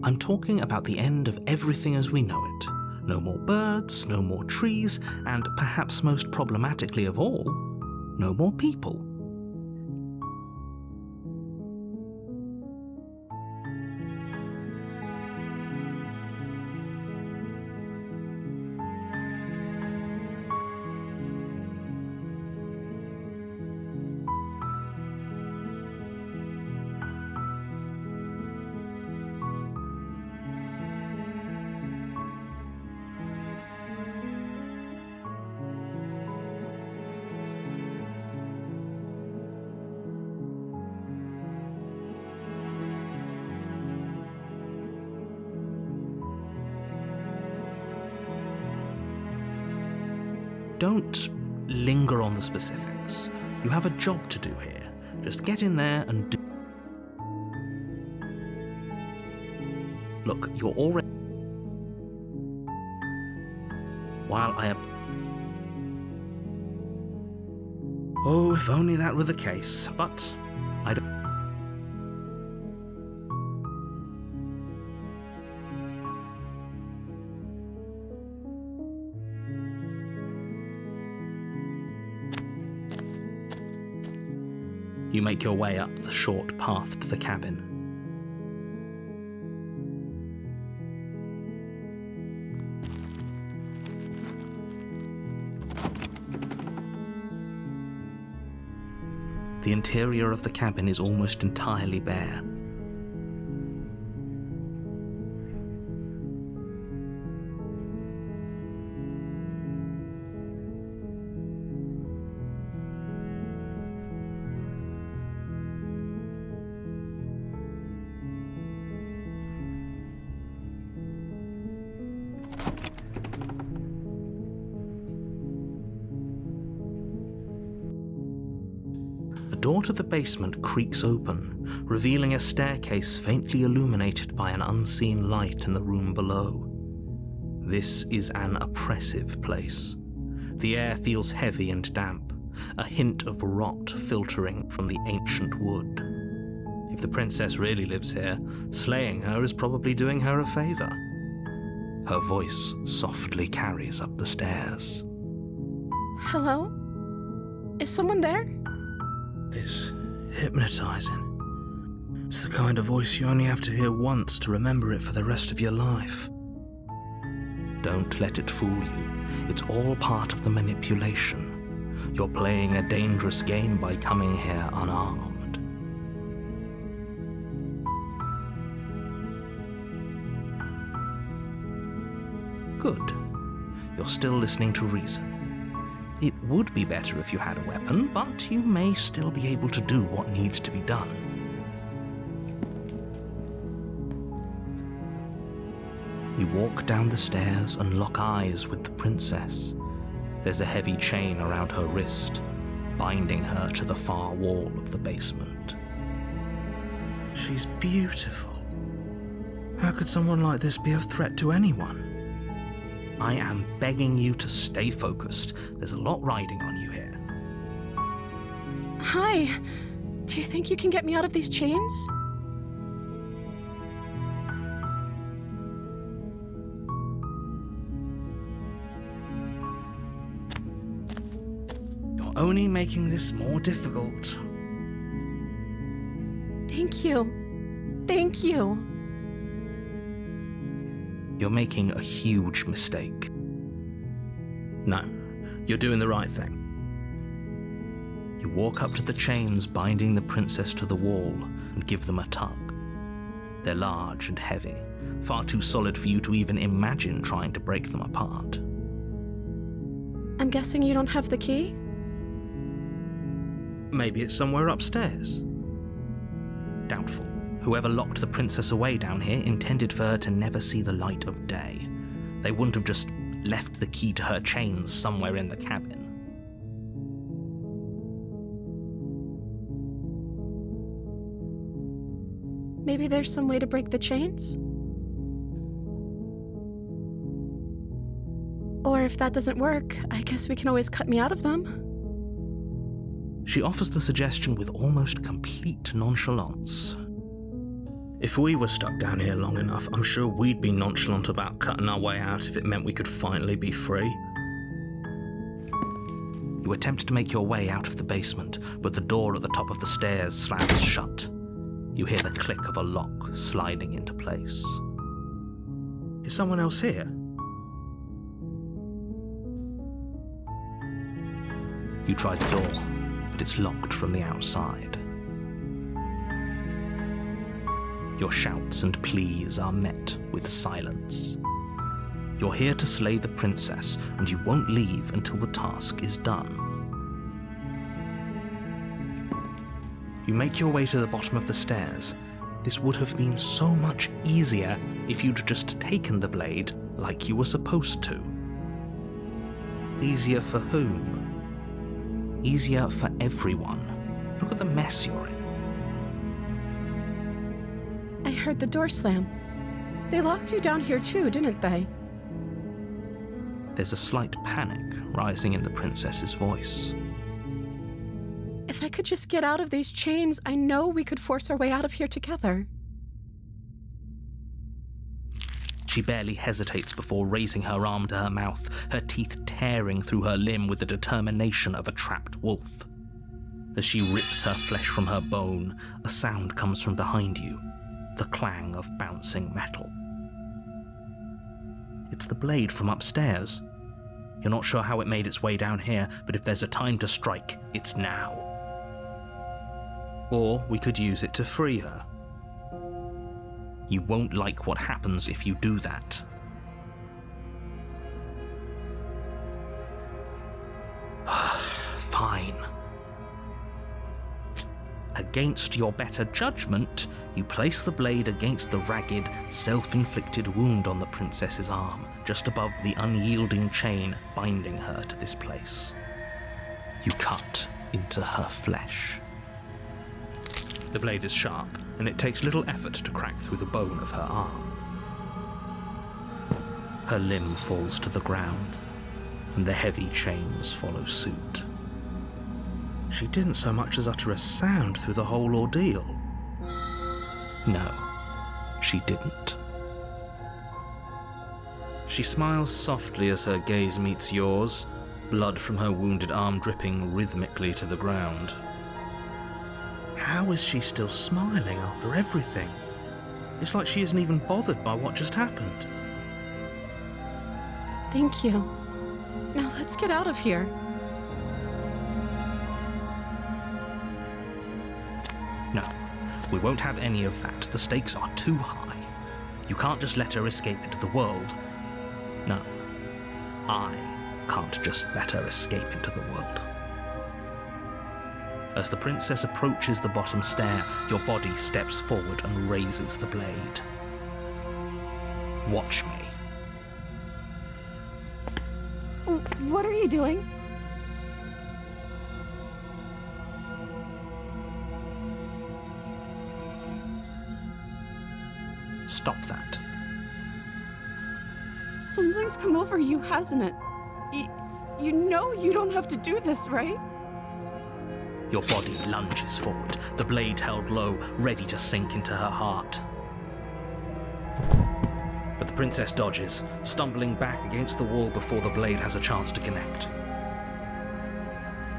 I'm talking about the end of everything as we know it. No more birds, no more trees, and perhaps most problematically of all, no more people. Don't linger on the specifics. You have a job to do here. Just get in there and do. Look, you're already. While I. Oh, if only that were the case, but I don't. You make your way up the short path to the cabin. The interior of the cabin is almost entirely bare. The door to the basement creaks open, revealing a staircase faintly illuminated by an unseen light in the room below. This is an oppressive place. The air feels heavy and damp, a hint of rot filtering from the ancient wood. If the princess really lives here, slaying her is probably doing her a favor. Her voice softly carries up the stairs. Hello? Is someone there? It's hypnotizing. It's the kind of voice you only have to hear once to remember it for the rest of your life. Don't let it fool you. It's all part of the manipulation. You're playing a dangerous game by coming here unarmed. Good. You're still listening to reason. It would be better if you had a weapon, but you may still be able to do what needs to be done. You walk down the stairs and lock eyes with the princess. There's a heavy chain around her wrist, binding her to the far wall of the basement. She's beautiful. How could someone like this be a threat to anyone? I am begging you to stay focused. There's a lot riding on you here. Hi. Do you think you can get me out of these chains? You're only making this more difficult. Thank you. Thank you. You're making a huge mistake. No, you're doing the right thing. You walk up to the chains binding the princess to the wall and give them a tug. They're large and heavy, far too solid for you to even imagine trying to break them apart. I'm guessing you don't have the key? Maybe it's somewhere upstairs. Doubtful. Whoever locked the princess away down here intended for her to never see the light of day. They wouldn't have just left the key to her chains somewhere in the cabin. Maybe there's some way to break the chains? Or if that doesn't work, I guess we can always cut me out of them. She offers the suggestion with almost complete nonchalance. If we were stuck down here long enough, I'm sure we'd be nonchalant about cutting our way out if it meant we could finally be free. You attempt to make your way out of the basement, but the door at the top of the stairs slams shut. You hear the click of a lock sliding into place. Is someone else here? You try the door, but it's locked from the outside. Your shouts and pleas are met with silence. You're here to slay the princess, and you won't leave until the task is done. You make your way to the bottom of the stairs. This would have been so much easier if you'd just taken the blade like you were supposed to. Easier for whom? Easier for everyone. Look at the mess you're in. I heard the door slam. They locked you down here too, didn't they? There's a slight panic rising in the princess's voice. If I could just get out of these chains, I know we could force our way out of here together. She barely hesitates before raising her arm to her mouth, her teeth tearing through her limb with the determination of a trapped wolf. As she rips her flesh from her bone, a sound comes from behind you, the clang of bouncing metal. It's the blade from upstairs. You're not sure how it made its way down here, but if there's a time to strike, it's now. Or we could use it to free her. You won't like what happens if you do that. Fine. Against your better judgment, you place the blade against the ragged, self-inflicted wound on the princess's arm, just above the unyielding chain binding her to this place. You cut into her flesh. The blade is sharp, and it takes little effort to crack through the bone of her arm. Her limb falls to the ground, and the heavy chains follow suit. She didn't so much as utter a sound through the whole ordeal. No, she didn't. She smiles softly as her gaze meets yours, blood from her wounded arm dripping rhythmically to the ground. How is she still smiling after everything? It's like she isn't even bothered by what just happened. Thank you. Now let's get out of here. No, we won't have any of that. The stakes are too high. You can't just let her escape into the world. No, I can't just let her escape into the world. As the princess approaches the bottom stair, your body steps forward and raises the blade. Watch me. What are you doing? Stop that. Something's come over you, hasn't it? You know you don't have to do this, right? Your body lunges forward, the blade held low, ready to sink into her heart. But the princess dodges, stumbling back against the wall before the blade has a chance to connect.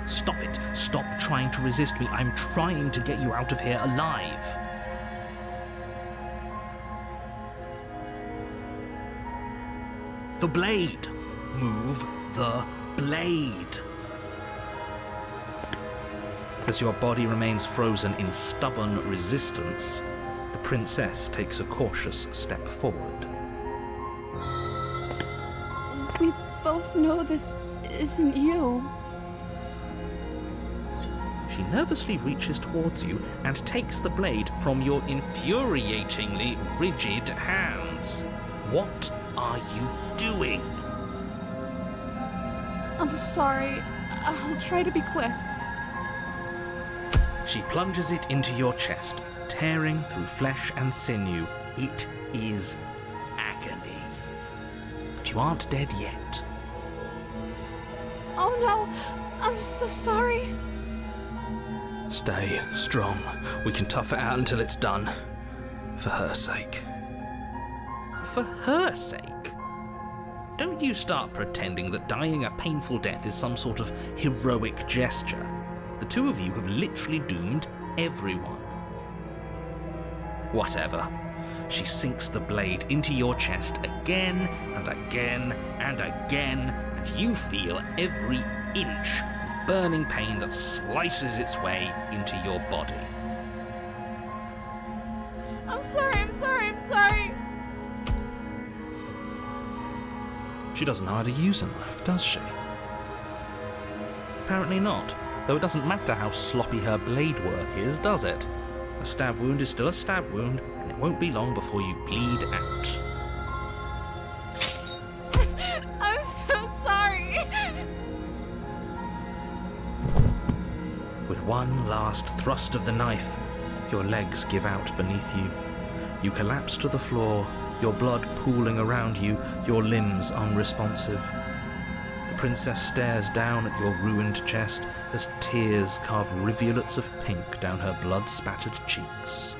Stop it. Stop trying to resist me. I'm trying to get you out of here alive. The blade. Move the blade. As your body remains frozen in stubborn resistance, the princess takes a cautious step forward. We both know this isn't you. She nervously reaches towards you and takes the blade from your infuriatingly rigid hands. What are you doing? I'm sorry. I'll try to be quick. She plunges it into your chest, tearing through flesh and sinew. It is agony. But you aren't dead yet. Oh no, I'm so sorry. Stay strong. We can tough it out until it's done. For her sake. For her sake? Don't you start pretending that dying a painful death is some sort of heroic gesture. The two of you have literally doomed everyone. Whatever. She sinks the blade into your chest again and again and again, and you feel every inch of burning pain that slices its way into your body. I'm sorry. She doesn't know how to use a knife, does she? Apparently not, though it doesn't matter how sloppy her blade work is, does it? A stab wound is still a stab wound, and it won't be long before you bleed out. I'm so sorry. With one last thrust of the knife, your legs give out beneath you. You collapse to the floor, your blood pooling around you, your limbs unresponsive. The princess stares down at your ruined chest as tears carve rivulets of pink down her blood-spattered cheeks.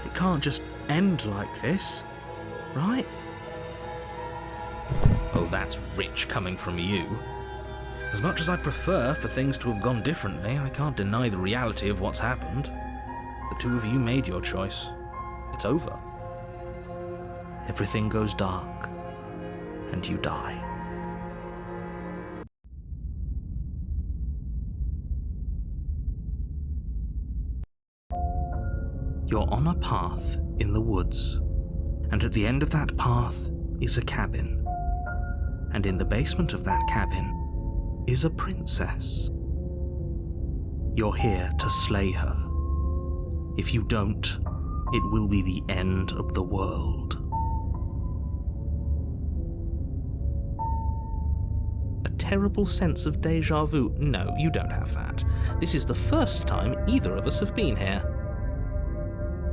It can't just end like this, right? Oh, that's rich coming from you. As much as I'd prefer for things to have gone differently, I can't deny the reality of what's happened. The two of you made your choice. It's over. Everything goes dark, and you die. You're on a path in the woods, and at the end of that path is a cabin. And in the basement of that cabin is a princess. You're here to slay her. If you don't, it will be the end of the world. A terrible sense of déjà vu. No, you don't have that. This is the first time either of us have been here.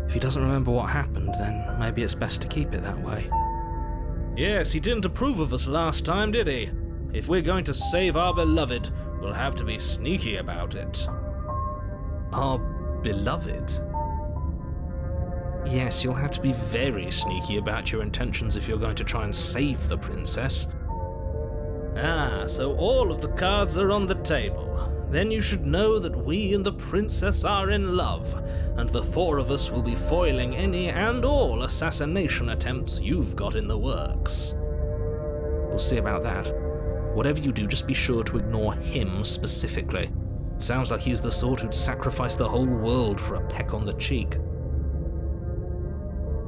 If he doesn't remember what happened, then maybe it's best to keep it that way. Yes, he didn't approve of us last time, did he? If we're going to save our beloved, we'll have to be sneaky about it. Our beloved? Yes, you'll have to be very sneaky about your intentions if you're going to try and save the princess. Ah, so all of the cards are on the table. Then you should know that we and the princess are in love, and the four of us will be foiling any and all assassination attempts you've got in the works. We'll see about that. Whatever you do, just be sure to ignore him specifically. It sounds like he's the sort who'd sacrifice the whole world for a peck on the cheek.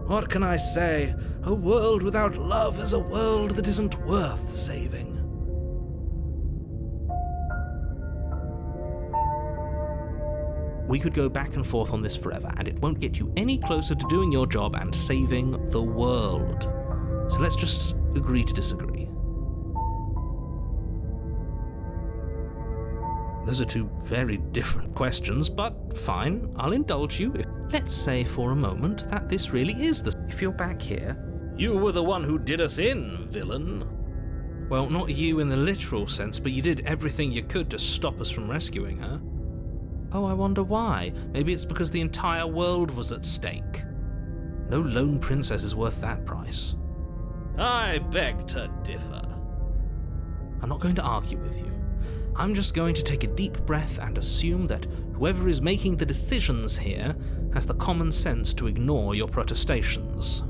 What can I say? A world without love is a world that isn't worth saving. We could go back and forth on this forever, and it won't get you any closer to doing your job and saving the world. So let's just agree to disagree. Those are two very different questions, but fine, I'll indulge you. Let's say for a moment that this really is the... If you're back here... You were the one who did us in, villain. Well, not you in the literal sense, but you did everything you could to stop us from rescuing her. Oh, I wonder why. Maybe it's because the entire world was at stake. No lone princess is worth that price. I beg to differ. I'm not going to argue with you. I'm just going to take a deep breath and assume that whoever is making the decisions here has the common sense to ignore your protestations.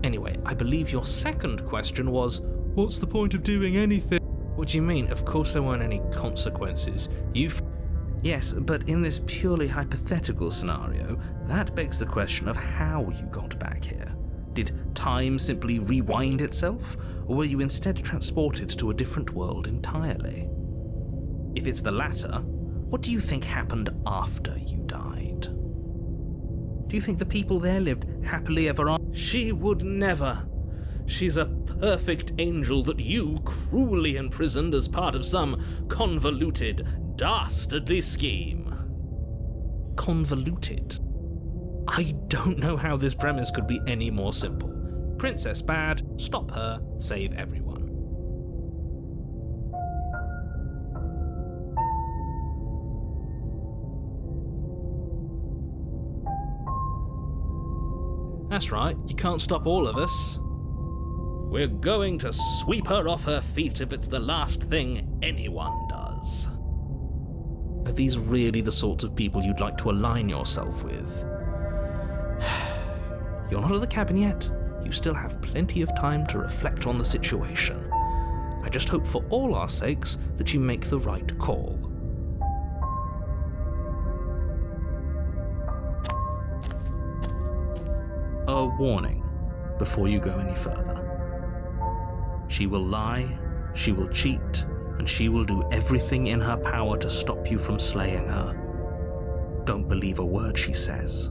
Anyway, I believe your second question was, what's the point of doing anything? What do you mean? Of course there weren't any consequences. Yes, but in this purely hypothetical scenario, that begs the question of how you got back here. Did time simply rewind itself, or were you instead transported to a different world entirely? If it's the latter, what do you think happened after you died? Do you think the people there lived happily ever after? She would never. She's a perfect angel that you cruelly imprisoned as part of some convoluted, dastardly scheme. Convoluted? I don't know how this premise could be any more simple. Princess bad, stop her, save everyone. That's right, you can't stop all of us. We're going to sweep her off her feet if it's the last thing anyone does. Are these really the sorts of people you'd like to align yourself with? You're not at the cabin yet. You still have plenty of time to reflect on the situation. I just hope for all our sakes that you make the right call. A warning before you go any further. She will lie, she will cheat, and she will do everything in her power to stop you from slaying her. Don't believe a word she says.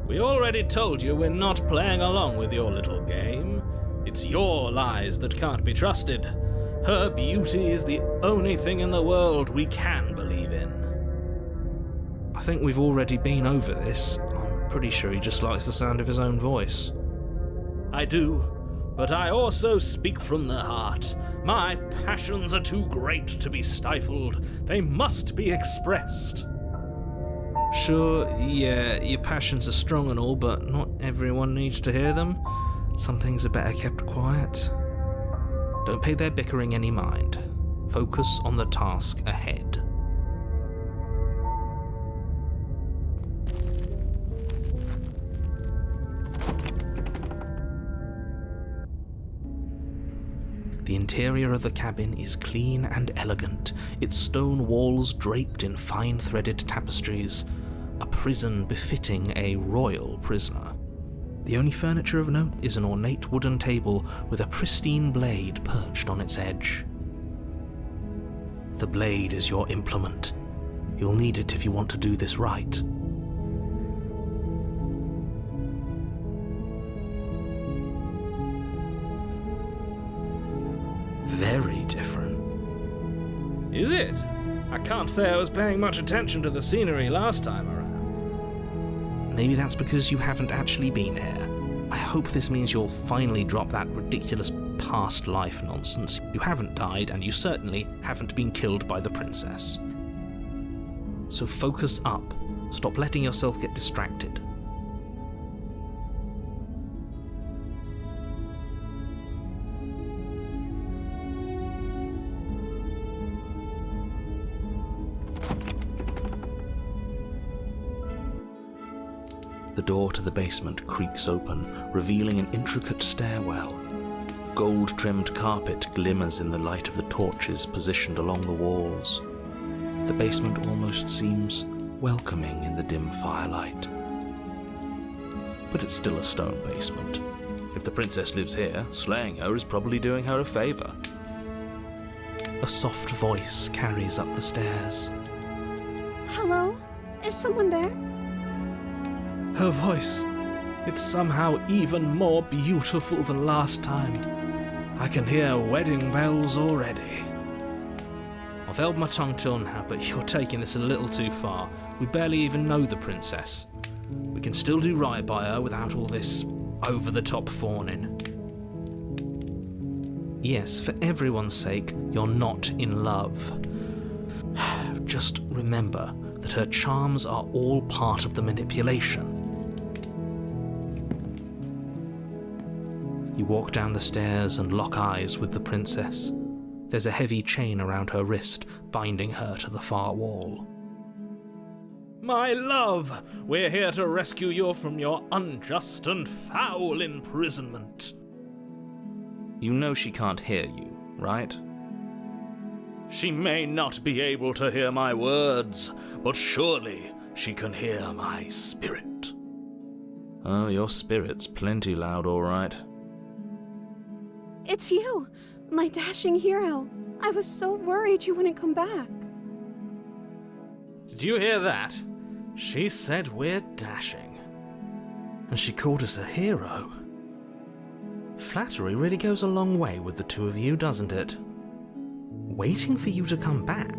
We already told you we're not playing along with your little game. It's your lies that can't be trusted. Her beauty is the only thing in the world we can believe in. I think we've already been over this. I'm pretty sure he just likes the sound of his own voice. I do, but I also speak from the heart. My passions are too great to be stifled. They must be expressed. Sure, yeah, your passions are strong and all, but not everyone needs to hear them. Some things are better kept quiet. Don't pay their bickering any mind. Focus on the task ahead. The interior of the cabin is clean and elegant, its stone walls draped in fine threaded tapestries, a prison befitting a royal prisoner. The only furniture of note is an ornate wooden table with a pristine blade perched on its edge. The blade is your implement. You'll need it if you want to do this right. Very different. Is it? I can't say I was paying much attention to the scenery last time around. Maybe that's because you haven't actually been here. I hope this means you'll finally drop that ridiculous past life nonsense. You haven't died, and you certainly haven't been killed by the princess. So focus up. Stop letting yourself get distracted. The door to the basement creaks open, revealing an intricate stairwell. Gold-trimmed carpet glimmers in the light of the torches positioned along the walls. The basement almost seems welcoming in the dim firelight. But it's still a stone basement. If the princess lives here, slaying her is probably doing her a favor. A soft voice carries up the stairs. Hello? Is someone there? Her voice, it's somehow even more beautiful than last time. I can hear wedding bells already. I've held my tongue till now, but you're taking this a little too far. We barely even know the princess. We can still do right by her without all this over-the-top fawning. Yes, for everyone's sake, you're not in love. Just remember that her charms are all part of the manipulation. You walk down the stairs and lock eyes with the princess. There's a heavy chain around her wrist, binding her to the far wall. My love, we're here to rescue you from your unjust and foul imprisonment. You know she can't hear you, right? She may not be able to hear my words, but surely she can hear my spirit. Oh, your spirit's plenty loud, all right. It's you, my dashing hero. I was so worried you wouldn't come back. Did you hear that? She said we're dashing. And she called us a hero. Flattery really goes a long way with the two of you, doesn't it? Waiting for you to come back.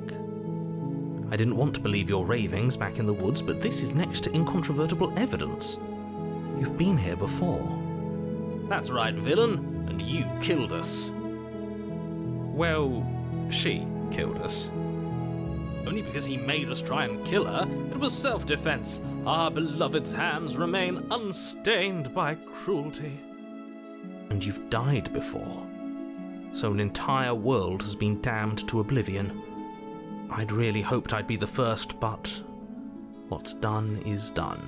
I didn't want to believe your ravings back in the woods, but this is next to incontrovertible evidence. You've been here before. That's right, villain. And you killed us. Well, she killed us. Only because he made us try and kill her. It was self-defense. our beloved's hands remain unstained by cruelty. And you've died before, so an entire world has been damned to oblivion. I'd really hoped I'd be the first, but what's done is done.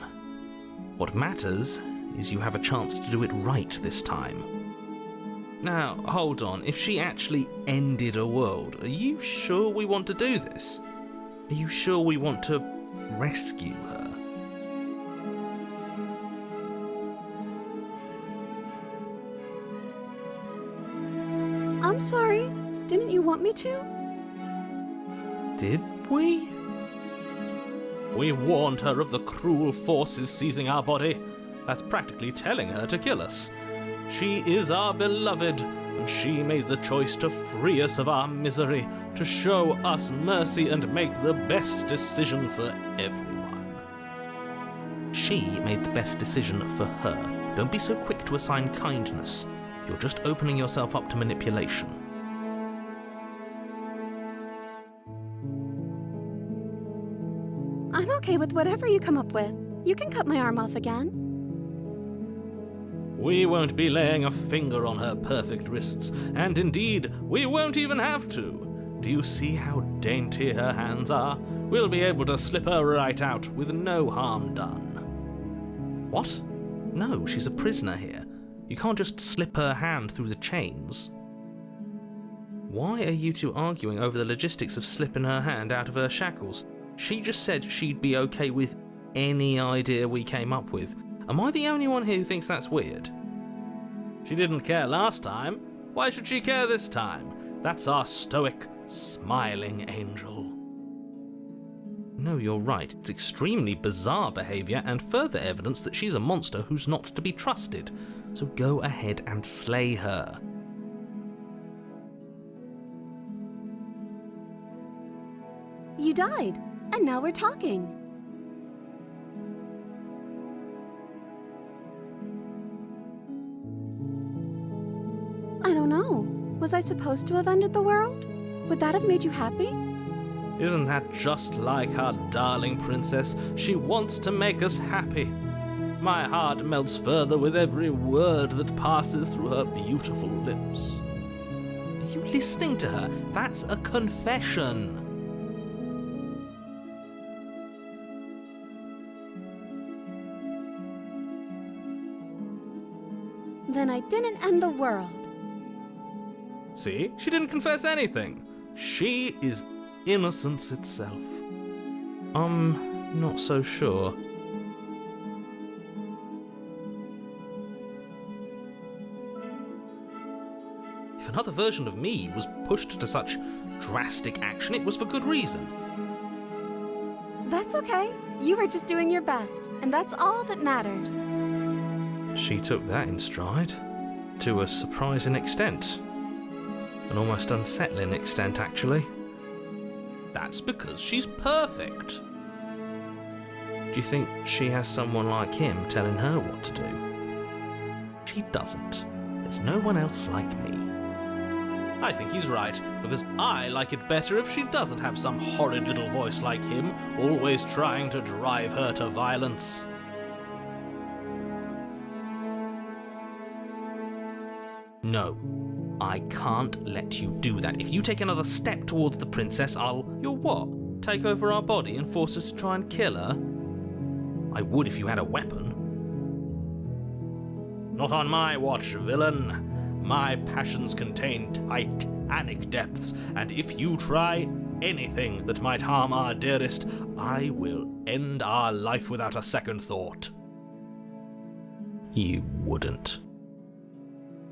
What matters is you have a chance to do it right this time. Now, hold on, if she actually ended a world, are you sure we want to do this? Are you sure we want to rescue her? I'm sorry. Didn't you want me to? Did we? We warned her of the cruel forces seizing our body. That's practically telling her to kill us. She is our beloved, and she made the choice to free us of our misery, to show us mercy and make the best decision for everyone. She made the best decision for her. Don't be so quick to assign kindness. You're just opening yourself up to manipulation. I'm okay with whatever you come up with. You can cut my arm off again. We won't be laying a finger on her perfect wrists, and indeed, we won't even have to. Do you see how dainty her hands are? We'll be able to slip her right out with no harm done. What? No, she's a prisoner here. You can't just slip her hand through the chains. Why are you two arguing over the logistics of slipping her hand out of her shackles? She just said she'd be okay with any idea we came up with. Am I the only one here who thinks that's weird? She didn't care last time. Why should she care this time? That's our stoic, smiling angel. No, you're right. It's extremely bizarre behaviour and further evidence that she's a monster who's not to be trusted. So go ahead and slay her. You died, and now we're talking. I don't know. Was I supposed to have ended the world? Would that have made you happy? Isn't that just like our darling princess? She wants to make us happy. My heart melts further with every word that passes through her beautiful lips. Are you listening to her? That's a confession. Then I didn't end the world. See? She didn't confess anything. She is innocence itself. I'm not so sure. If another version of me was pushed to such drastic action, it was for good reason. That's okay. You were just doing your best, and that's all that matters. She took that in stride, to a surprising extent. An almost unsettling extent, actually. That's because she's perfect. Do you think she has someone like him telling her what to do? She doesn't. There's no one else like me. I think he's right, because I like it better if she doesn't have some horrid little voice like him, always trying to drive her to violence. No, I can't let you do that. If you take another step towards the princess, You'll what? Take over our body and force us to try and kill her? I would if you had a weapon. Not on my watch, villain. My passions contain titanic depths, and if you try anything that might harm our dearest, I will end our life without a second thought. You wouldn't.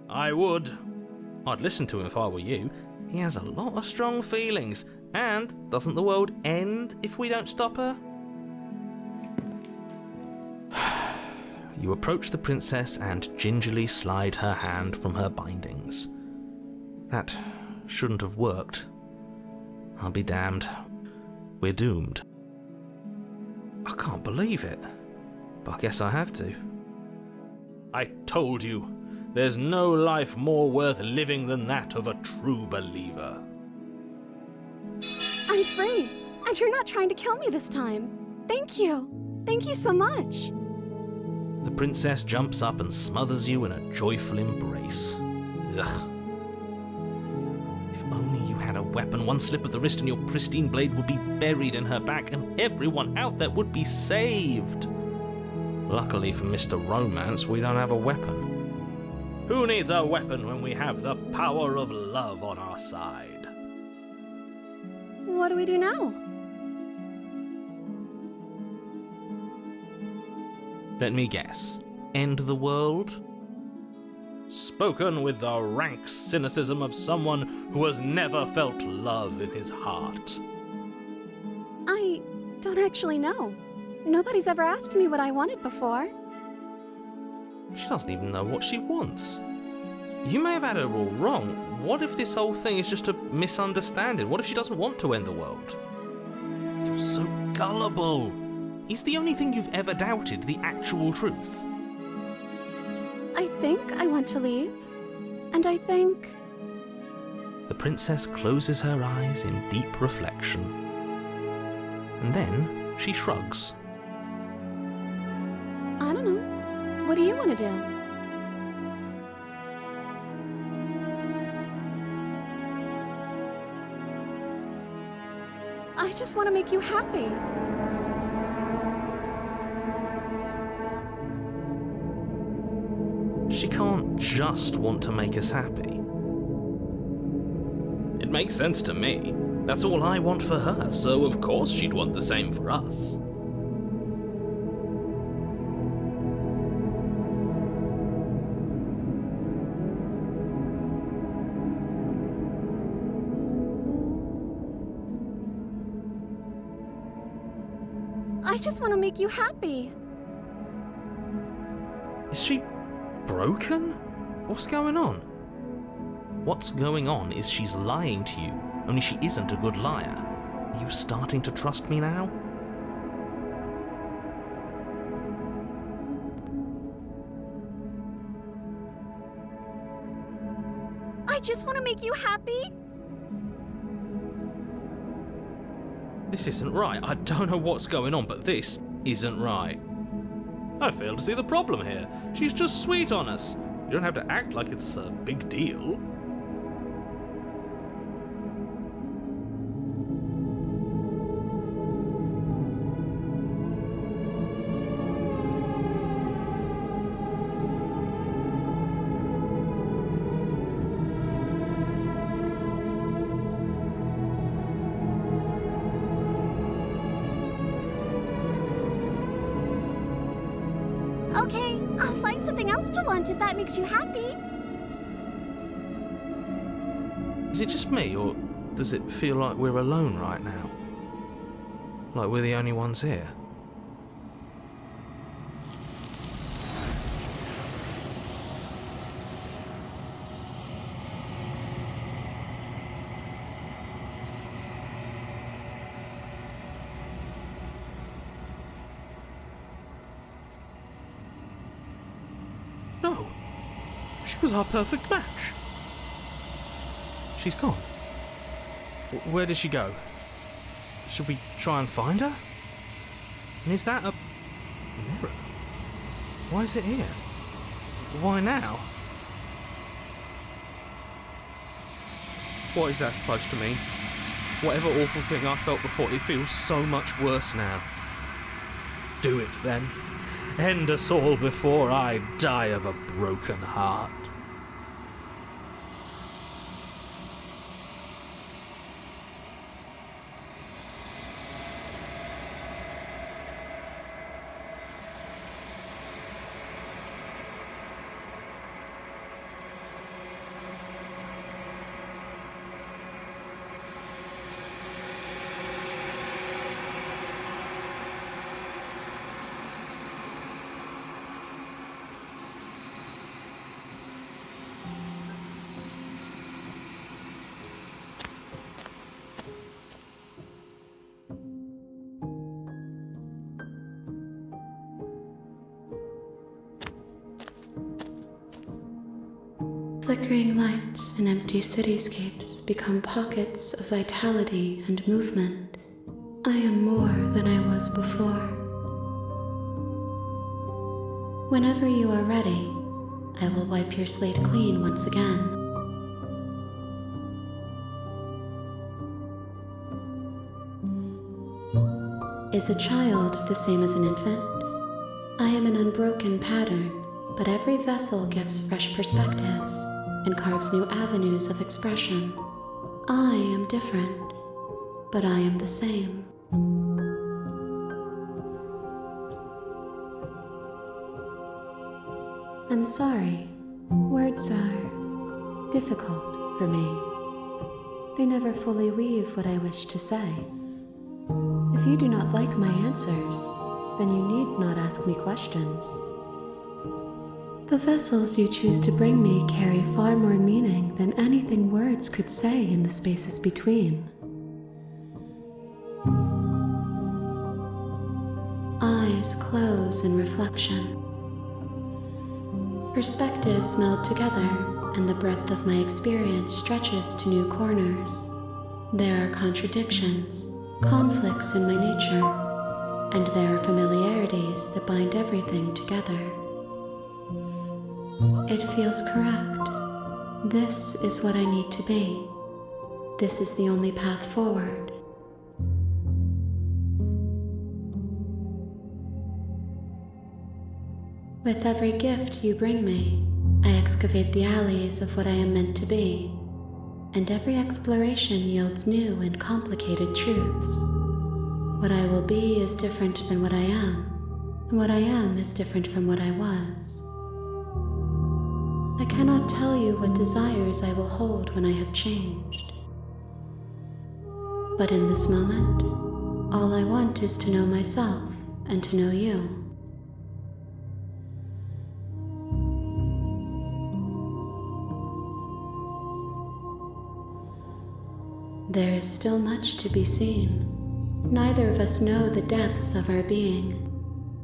I would. I'd listen to him if I were you. He has a lot of strong feelings. And doesn't the world end if we don't stop her? You approach the princess and gingerly slide her hand from her bindings. That shouldn't have worked. I'll be damned. We're doomed. I can't believe it. But I guess I have to. I told you. There's no life more worth living than that of a true believer. I'm free, and you're not trying to kill me this time. Thank you. Thank you so much. The princess jumps up and smothers you in a joyful embrace. Ugh. If only you had a weapon, one slip of the wrist and your pristine blade would be buried in her back and everyone out there would be saved. Luckily for Mr. Romance, we don't have a weapon. Who needs a weapon when we have the power of love on our side? What do we do now? Let me guess. End the world? Spoken with the rank cynicism of someone who has never felt love in his heart. I don't actually know. Nobody's ever asked me what I wanted before. She doesn't even know what she wants. You may have had her all wrong. What if this whole thing is just a misunderstanding? What if she doesn't want to end the world? You're so gullible. Is the only thing you've ever doubted the actual truth? I think I want to leave. And I think... The princess closes her eyes in deep reflection. And then she shrugs. I don't know. What do you want to do? I just want to make you happy. She can't just want to make us happy. It makes sense to me. That's all I want for her, so of course she'd want the same for us. I just want to make you happy. Is she broken? What's going on? What's going on is she's lying to you, only she isn't a good liar. Are you starting to trust me now? I just want to make you happy. This isn't right. I don't know what's going on, but this isn't right. I fail to see the problem here. She's just sweet on us. You don't have to act like it's a big deal. Okay, I'll find something else to want if that makes you happy. Is it just me, or does it feel like we're alone right now? Like we're the only ones here? No! She was our perfect match! She's gone. Where did she go? Should we try and find her? And is that a mirror? Why is it here? Why now? What is that supposed to mean? Whatever awful thing I felt before, it feels so much worse now. Do it then. End us all before I die of a broken heart. Flickering lights in empty cityscapes become pockets of vitality and movement. I am more than I was before. Whenever you are ready, I will wipe your slate clean once again. Is a child the same as an infant? I am an unbroken pattern, but every vessel gives fresh perspectives and carves new avenues of expression. I am different, but I am the same. I'm sorry, words are difficult for me. They never fully weave what I wish to say. If you do not like my answers, then you need not ask me questions. The vessels you choose to bring me carry far more meaning than anything words could say in the spaces between. Eyes close in reflection. Perspectives meld together, and the breadth of my experience stretches to new corners. There are contradictions, conflicts in my nature, and there are familiarities that bind everything together. It feels correct. This is what I need to be. This is the only path forward. With every gift you bring me, I excavate the alleys of what I am meant to be, and every exploration yields new and complicated truths. What I will be is different than what I am, and what I am is different from what I was. I cannot tell you what desires I will hold when I have changed. But in this moment, all I want is to know myself and to know you. There is still much to be seen. Neither of us know the depths of our being.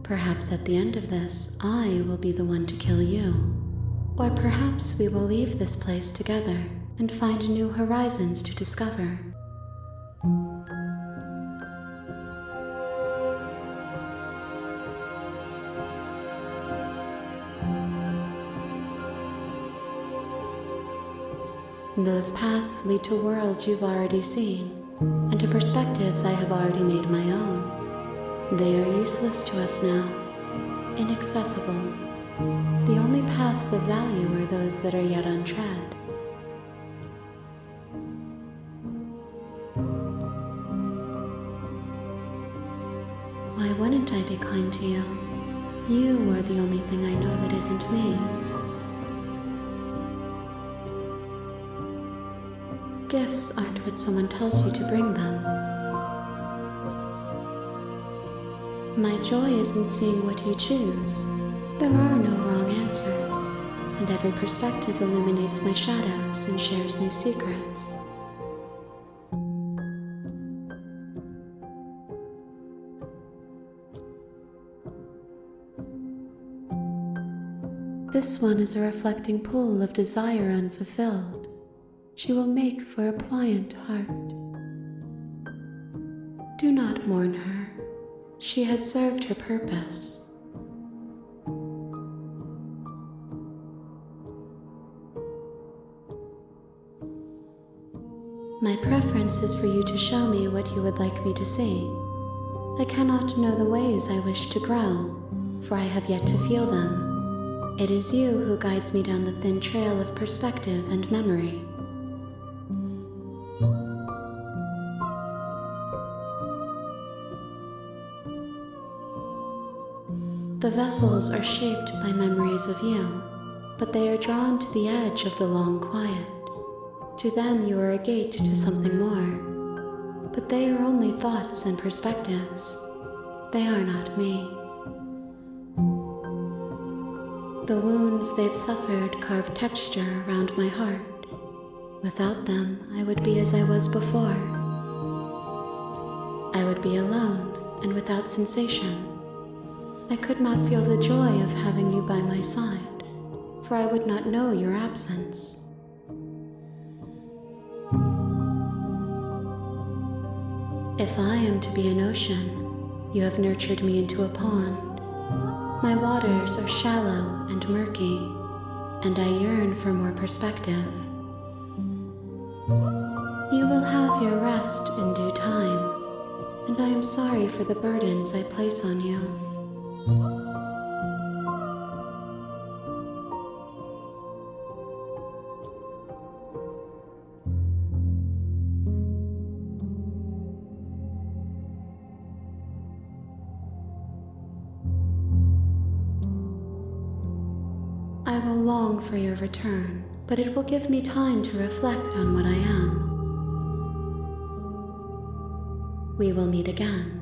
Perhaps at the end of this, I will be the one to kill you. Or perhaps we will leave this place together and find new horizons to discover. Those paths lead to worlds you've already seen, and to perspectives I have already made my own. They are useless to us now, inaccessible. The only paths of value are those that are yet untread. Why wouldn't I be kind to you? You are the only thing I know that isn't me. Gifts aren't what someone tells you to bring them. My joy is in seeing what you choose. There are no wrong answers, and every perspective illuminates my shadows and shares new secrets. This one is a reflecting pool of desire unfulfilled. She will make for a pliant heart. Do not mourn her. She has served her purpose. My preference is for you to show me what you would like me to see. I cannot know the ways I wish to grow, for I have yet to feel them. It is you who guides me down the thin trail of perspective and memory. The vessels are shaped by memories of you, but they are drawn to the edge of the long quiet. To them you are a gate to something more, but they are only thoughts and perspectives. They are not me. The wounds they've suffered carve texture around my heart. Without them, I would be as I was before. I would be alone and without sensation. I could not feel the joy of having you by my side, for I would not know your absence. If I am to be an ocean, you have nurtured me into a pond. My waters are shallow and murky, and I yearn for more perspective. You will have your rest in due time, and I am sorry for the burdens I place on you. I will long for your return, but it will give me time to reflect on what I am. We will meet again.